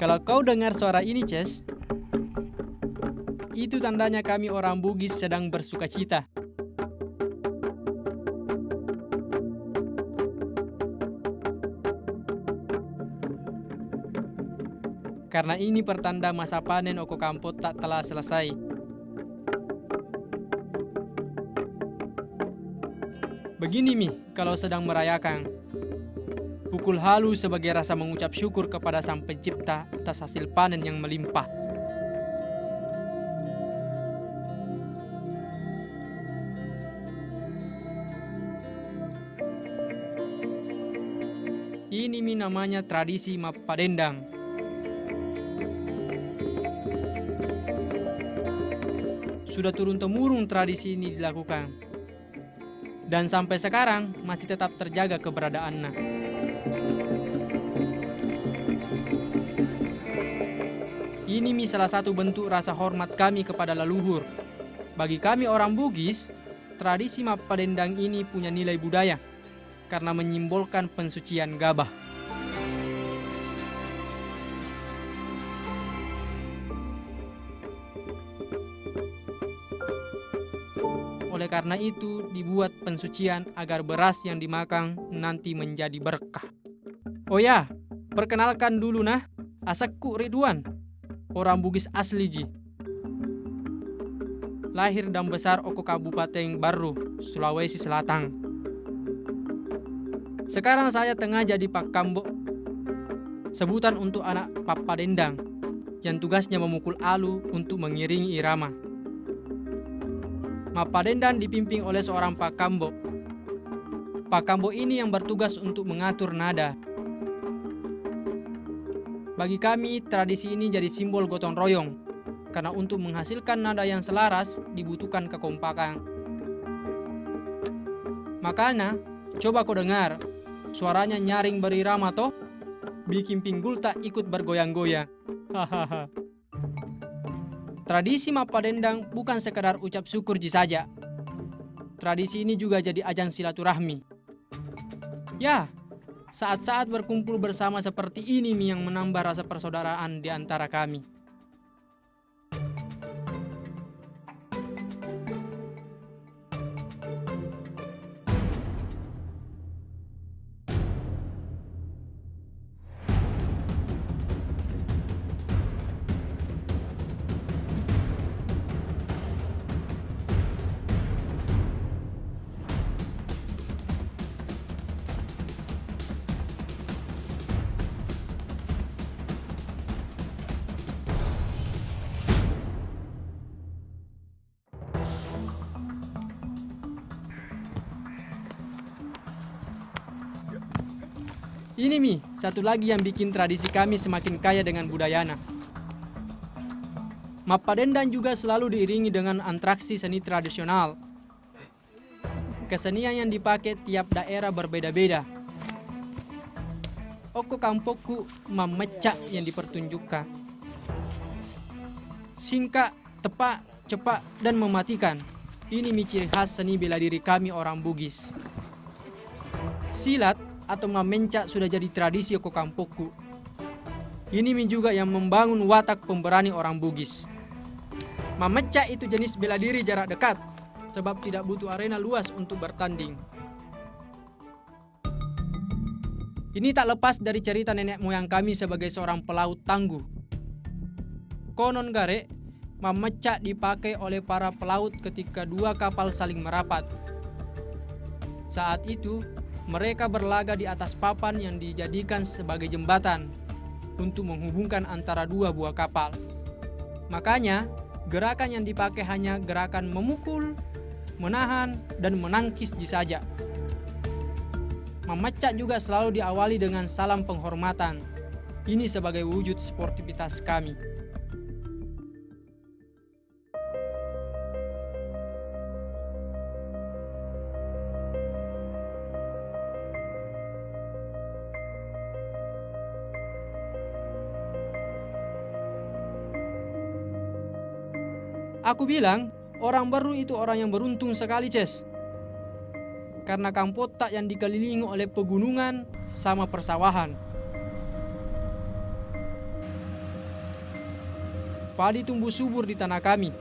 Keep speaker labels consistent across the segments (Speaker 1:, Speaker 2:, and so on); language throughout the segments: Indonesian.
Speaker 1: Kalau kau dengar suara ini, Ces, itu tandanya kami orang Bugis sedang bersuka cita. Karena ini pertanda masa panen Oko Kampot tak telah selesai. Begini Mi, kalau sedang merayakan. Pukul halu sebagai rasa mengucap syukur kepada Sang Pencipta atas hasil panen yang melimpah. Ini Mi namanya tradisi Mappadendang. Sudah turun-temurun tradisi ini dilakukan. Dan sampai sekarang masih tetap terjaga keberadaannya. Ini Mi salah satu bentuk rasa hormat kami kepada leluhur. Bagi kami orang Bugis, tradisi Mappadendang ini punya nilai budaya karena menyimbolkan pensucian Gabah. Oleh karena itu, dibuat pensucian agar beras yang dimakan nanti menjadi berkah. Oh ya, perkenalkan dulu nah, asaku Ridwan, orang Bugis asli Ji. Lahir dan besar Oko Kabupaten Barru, Sulawesi Selatan. Sekarang saya tengah jadi Pak Kambo, sebutan untuk anak Mappadendang, yang tugasnya memukul alu untuk mengiringi irama. Mappadendang dipimpin oleh seorang Pak Kambo. Pak Kambo ini yang bertugas untuk mengatur nada. Bagi kami, tradisi ini jadi simbol gotong royong, karena untuk menghasilkan nada yang selaras dibutuhkan kekompakan. Makanya, coba kau dengar, suaranya nyaring berirama toh, bikin pinggul tak ikut bergoyang-goyang. Hahaha. Tradisi Mappadendang bukan sekadar ucap syukur saja. Tradisi ini juga jadi ajang silaturahmi. Ya, saat-saat berkumpul bersama seperti ini yang menambah rasa persaudaraan di antara kami. Ini Mi, satu lagi yang bikin tradisi kami semakin kaya dengan budayana. Mappadendang juga selalu diiringi dengan atraksi seni tradisional. Kesenian yang dipakai tiap daerah berbeda-beda. Oko Kampokku memecah yang dipertunjukkan. Singkat, tepat, cepat, dan mematikan. Ini Mi ciri khas seni bela diri kami orang Bugis. Silat atau mamencak sudah jadi tradisi Oko Kampokku. Ini Mi juga yang membangun watak pemberani orang Bugis. Memecak itu jenis bela diri jarak dekat, sebab tidak butuh arena luas untuk bertanding. Ini tak lepas dari cerita nenek moyang kami sebagai seorang pelaut tangguh. Konon gare, memecak dipakai oleh para pelaut ketika dua kapal saling merapat. Saat itu, mereka berlaga di atas papan yang dijadikan sebagai jembatan untuk menghubungkan antara dua buah kapal. Makanya, gerakan yang dipakai hanya gerakan memukul, menahan, dan menangkis saja. Memecak juga selalu diawali dengan salam penghormatan. Ini sebagai wujud sportivitas kami. Aku bilang, orang Barru itu orang yang beruntung sekali, Ces. Karena Kampota yang dikelilingi oleh pegunungan sama persawahan. Padi tumbuh subur di tanah kami.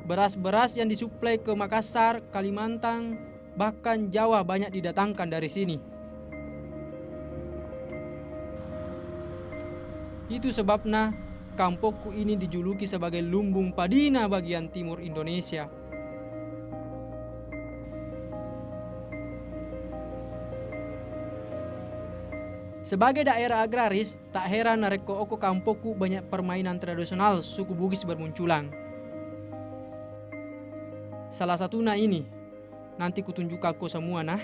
Speaker 1: Beras-beras yang disuplai ke Makassar, Kalimantan, bahkan Jawa banyak didatangkan dari sini. Itu sebabnya kampungku ini dijuluki sebagai lumbung padina bagian timur Indonesia. Sebagai daerah agraris, tak heran nareko oko kampungku banyak permainan tradisional suku Bugis bermunculan. Salah satunya ini, nanti kutunjuk aku semua nah.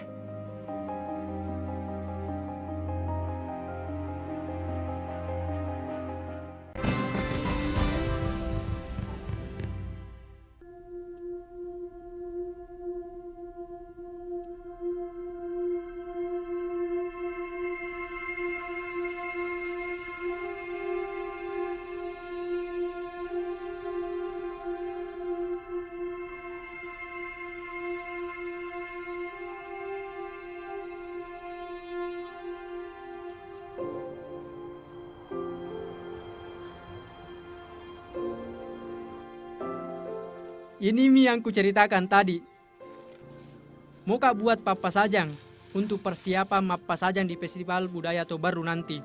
Speaker 1: Ini mie yang kuceritakan tadi. Muka buat papasajang untuk persiapan mapasajang di Festival Budaya Tobaru nanti.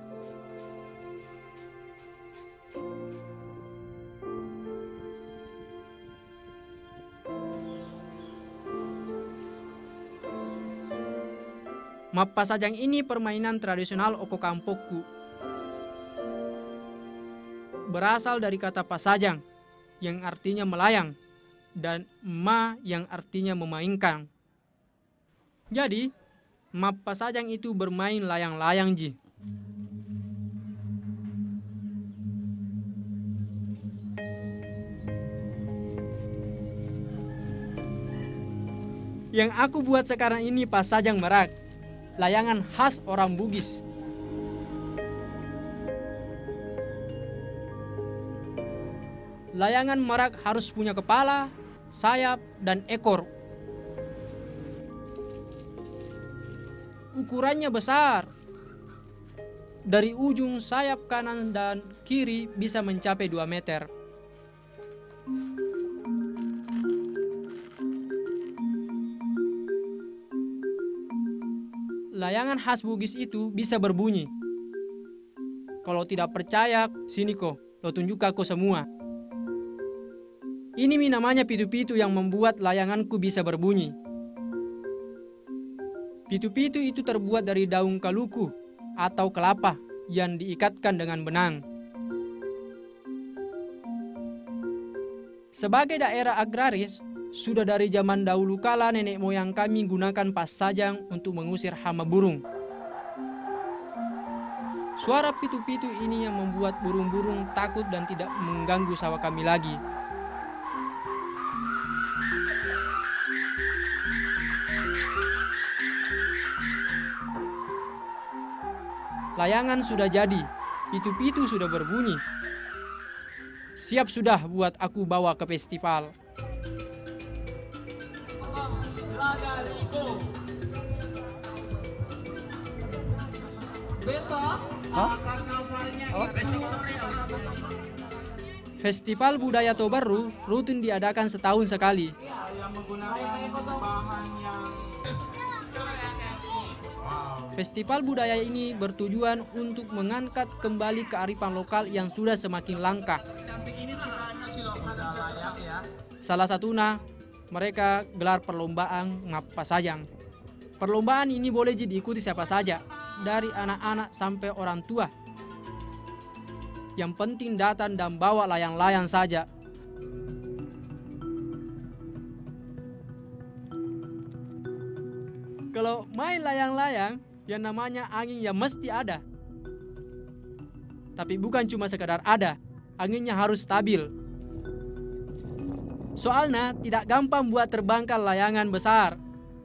Speaker 1: Mapasajang ini permainan tradisional oko kampokku. Berasal dari kata pasajang yang artinya melayang dan ma yang artinya memainkan. Jadi, mapasajang itu bermain layang-layang ji. Yang aku buat sekarang ini pasajang merak, layangan khas orang Bugis. Layangan merak harus punya kepala, sayap, dan ekor. Ukurannya besar. Dari ujung sayap kanan dan kiri bisa mencapai 2 meter. Layangan khas Bugis itu bisa berbunyi. Kalau tidak percaya, sini kok, lo tunjuk aku semua. Ini namanya pitu-pitu yang membuat layanganku bisa berbunyi. Pitu-pitu itu terbuat dari daun kaluku atau kelapa yang diikatkan dengan benang. Sebagai daerah agraris, sudah dari zaman dahulu kala nenek moyang kami gunakan pasajang untuk mengusir hama burung. Suara pitu-pitu ini yang membuat burung-burung takut dan tidak mengganggu sawah kami lagi. Layangan sudah jadi, pitu-pitu sudah berbunyi. Siap sudah buat aku bawa ke festival. Festival Budaya Tobaru rutin diadakan setahun sekali. Festival budaya ini bertujuan untuk mengangkat kembali kearifan lokal yang sudah semakin langka. Salah satunya, mereka gelar perlombaan mapasajang. Perlombaan ini boleh diikuti siapa saja, dari anak-anak sampai orang tua. Yang penting datang dan bawa layang-layang saja. Kalau main layang-layang, yang namanya angin ya mesti ada. Tapi bukan cuma sekadar ada, anginnya harus stabil. Soalnya tidak gampang buat terbangkan layangan besar.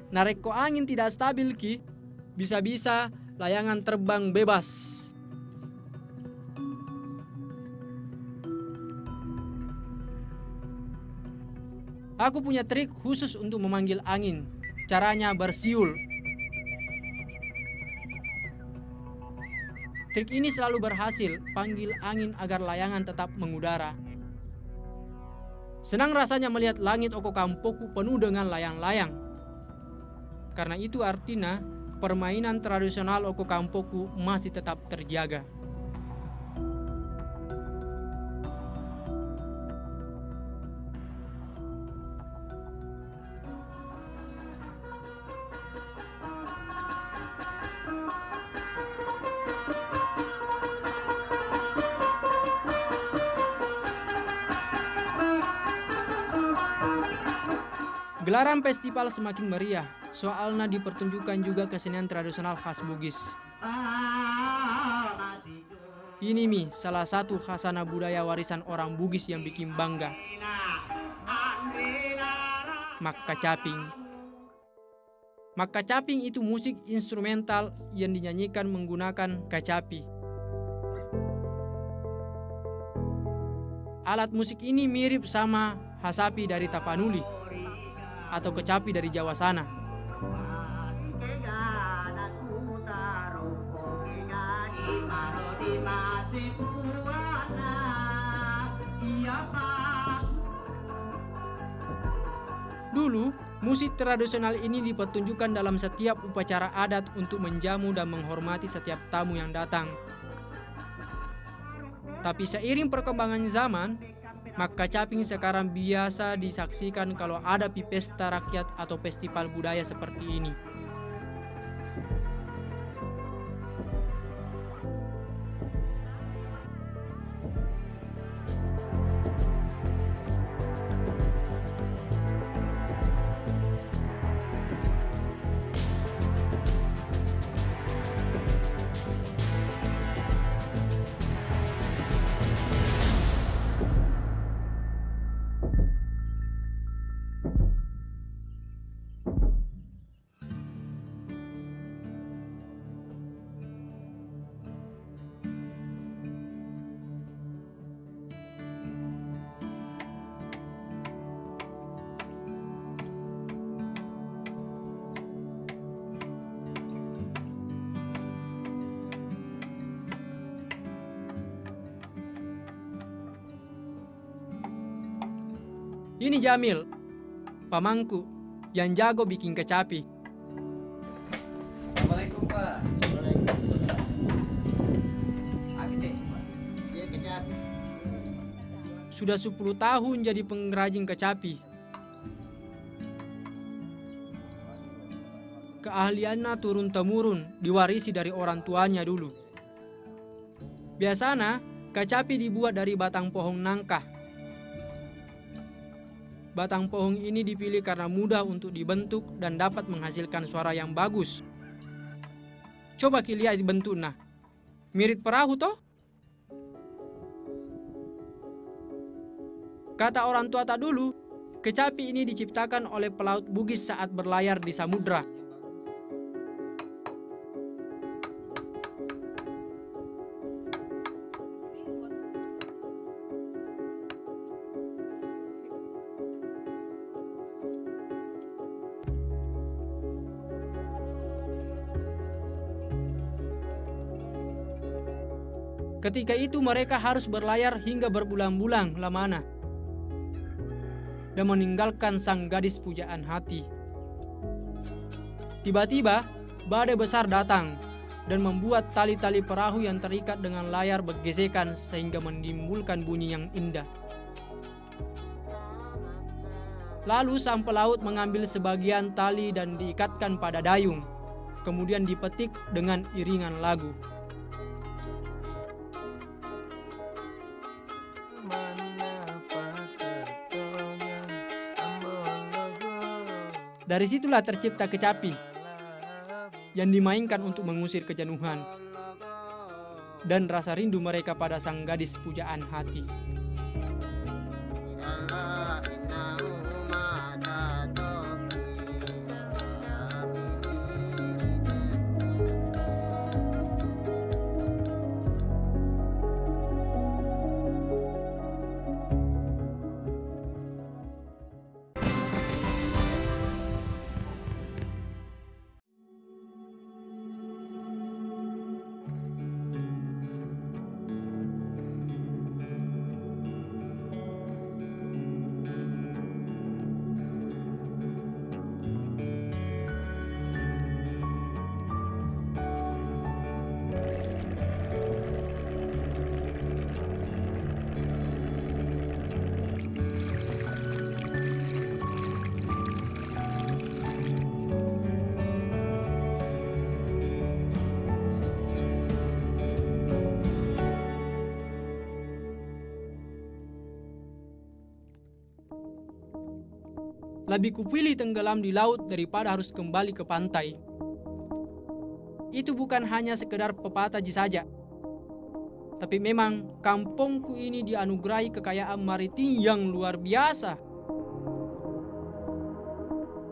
Speaker 1: Nareko angin tidak stabil ki, bisa-bisa layangan terbang bebas. Aku punya trik khusus untuk memanggil angin. Caranya bersiul. Trik ini selalu berhasil panggil angin agar layangan tetap mengudara. Senang rasanya melihat langit Okokampoku penuh dengan layang-layang. Karena itu artinya permainan tradisional Okokampoku masih tetap terjaga. Gelaran festival semakin meriah, soalnya dipertunjukkan juga kesenian tradisional khas Bugis. Ini Mi, salah satu khasana budaya warisan orang Bugis yang bikin bangga. Makkacaping. Makkacaping itu musik instrumental yang dinyanyikan menggunakan kacapi. Alat musik ini mirip sama hasapi dari Tapanuli atau kecapi dari Jawa sana. Dulu, musik tradisional ini dipertunjukkan dalam setiap upacara adat untuk menjamu dan menghormati setiap tamu yang datang. Tapi seiring perkembangan zaman, Makkacaping sekarang biasa disaksikan kalau ada pesta rakyat atau festival budaya seperti ini. Ini Jamil, pamangku, yang jago bikin kecapi.
Speaker 2: Assalamualaikum Pak.
Speaker 1: Sudah 10 tahun jadi pengrajin kecapi. Keahliannya turun-temurun, diwarisi dari orang tuanya dulu. Biasanya, kecapi dibuat dari batang pohon nangka. Batang pohon ini dipilih karena mudah untuk dibentuk dan dapat menghasilkan suara yang bagus. Coba lihat bentuknya. Mirip perahu toh? Kata orang tua tak dulu, kecapi ini diciptakan oleh pelaut Bugis saat berlayar di samudra. Ketika itu mereka harus berlayar hingga berbulan-bulan lamanya dan meninggalkan sang gadis pujaan hati. Tiba-tiba badai besar datang dan membuat tali-tali perahu yang terikat dengan layar bergesekan sehingga menimbulkan bunyi yang indah. Lalu sang pelaut mengambil sebagian tali dan diikatkan pada dayung, kemudian dipetik dengan iringan lagu. Dari situlah tercipta kecapi yang dimainkan untuk mengusir kejenuhan dan rasa rindu mereka pada sang gadis pujaan hati. Lebih kupilih tenggelam di laut daripada harus kembali ke pantai. Itu bukan hanya sekedar pepatah saja. Tapi memang kampungku ini dianugerahi kekayaan maritim yang luar biasa.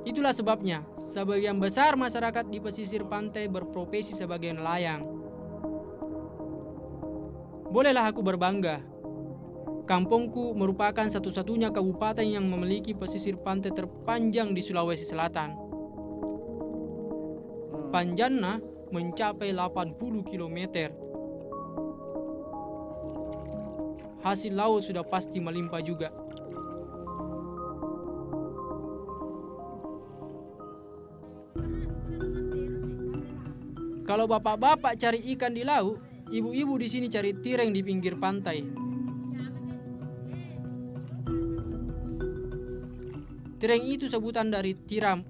Speaker 1: Itulah sebabnya sebagian besar masyarakat di pesisir pantai berprofesi sebagai nelayan. Bolehlah aku berbangga. Kampungku merupakan satu-satunya kabupaten yang memiliki pesisir pantai terpanjang di Sulawesi Selatan. Panjangnya mencapai 80 km. Hasil laut sudah pasti melimpah juga. Kalau bapak-bapak cari ikan di laut, ibu-ibu di sini cari tireng di pinggir pantai. Tireng itu sebutan dari tiram.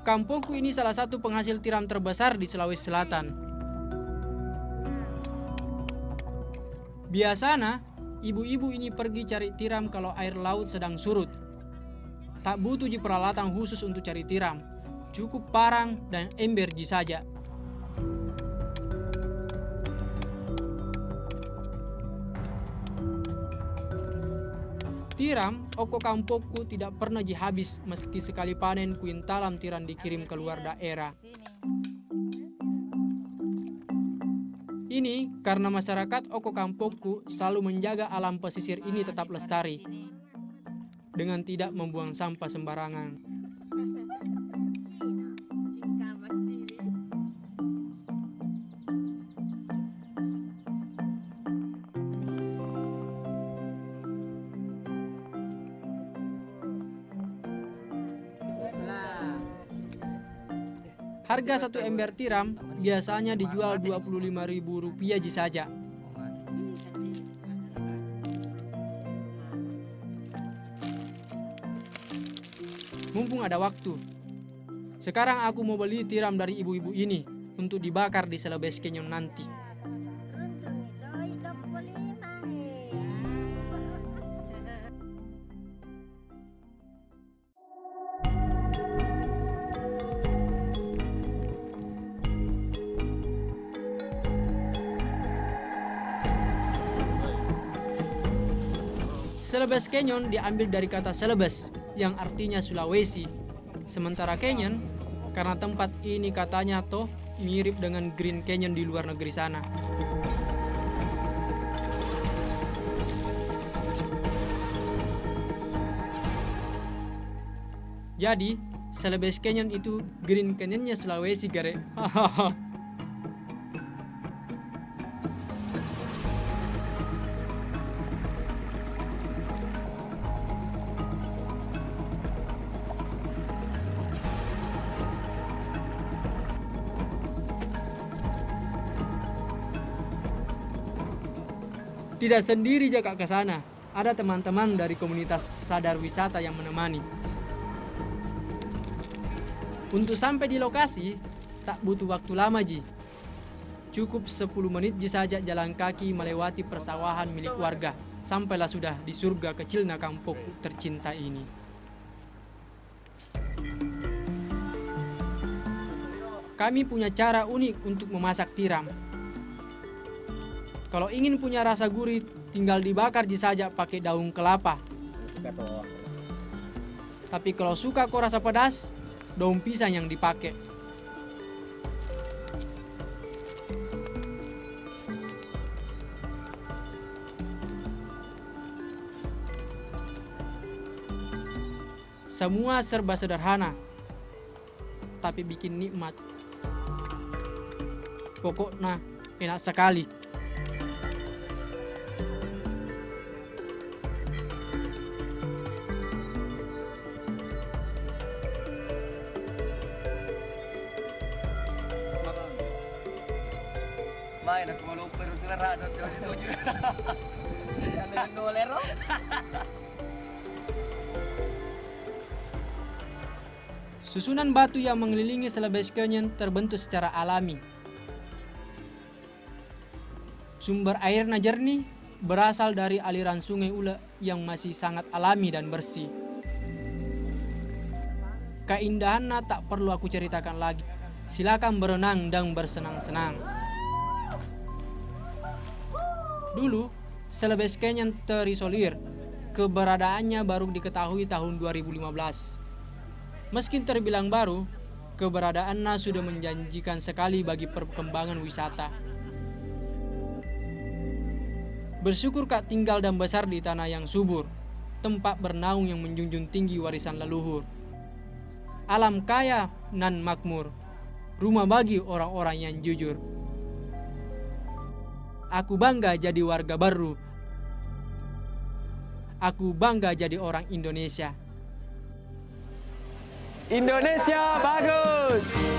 Speaker 1: Kampungku ini salah satu penghasil tiram terbesar di Sulawesi Selatan. Biasanya, ibu-ibu ini pergi cari tiram kalau air laut sedang surut. Tak butuh peralatan khusus untuk cari tiram. Cukup parang dan ember saja. Tiram, oko kampungku tidak pernah habis meski sekali panen kuintalan tiram dikirim keluar daerah. Ini karena masyarakat oko kampungku selalu menjaga alam pesisir ini tetap lestari dengan tidak membuang sampah sembarangan. Harga satu ember tiram biasanya dijual Rp25.000 saja. Mumpung ada waktu, sekarang aku mau beli tiram dari ibu-ibu ini untuk dibakar di Celebes Canyon nanti. Celebes Canyon diambil dari kata Celebes yang artinya Sulawesi. Sementara Canyon karena tempat ini katanya toh mirip dengan Green Canyon di luar negeri sana. Jadi, Celebes Canyon itu Green Canyonnya Sulawesi, gare. Tidak sendiri jika ke sana, ada teman-teman dari komunitas sadar wisata yang menemani. Untuk sampai di lokasi, tak butuh waktu lama, Ji. Cukup 10 menit saja jalan kaki melewati persawahan milik warga, sampailah sudah di surga kecilnya kampung tercinta ini. Kami punya cara unik untuk memasak tiram. Kalau ingin punya rasa gurih, tinggal dibakar saja pakai daun kelapa. Tapi kalau suka kok rasa pedas, daun pisang yang dipakai. Semua serba sederhana, tapi bikin nikmat. Pokoknya enak sekali.
Speaker 2: Main aku mau lupa selera dot setuju. Jangan dolero.
Speaker 1: Susunan batu yang mengelilingi Celebes Canyon terbentuk secara alami. Sumber airnya jernih berasal dari aliran sungai Ule yang masih sangat alami dan bersih. Keindahannya tak perlu aku ceritakan lagi. Silakan berenang dan bersenang-senang. Dulu, Celebes Canyon terisolir. Keberadaannya baru diketahui tahun 2015. Meski terbilang baru, keberadaannya sudah menjanjikan sekali bagi perkembangan wisata. Bersyukur Kak tinggal dan besar di tanah yang subur, tempat bernaung yang menjunjung tinggi warisan leluhur. Alam kaya nan makmur, rumah bagi orang-orang yang jujur. Aku bangga jadi warga baru. Aku bangga jadi orang Indonesia.
Speaker 2: Indonesia bagus.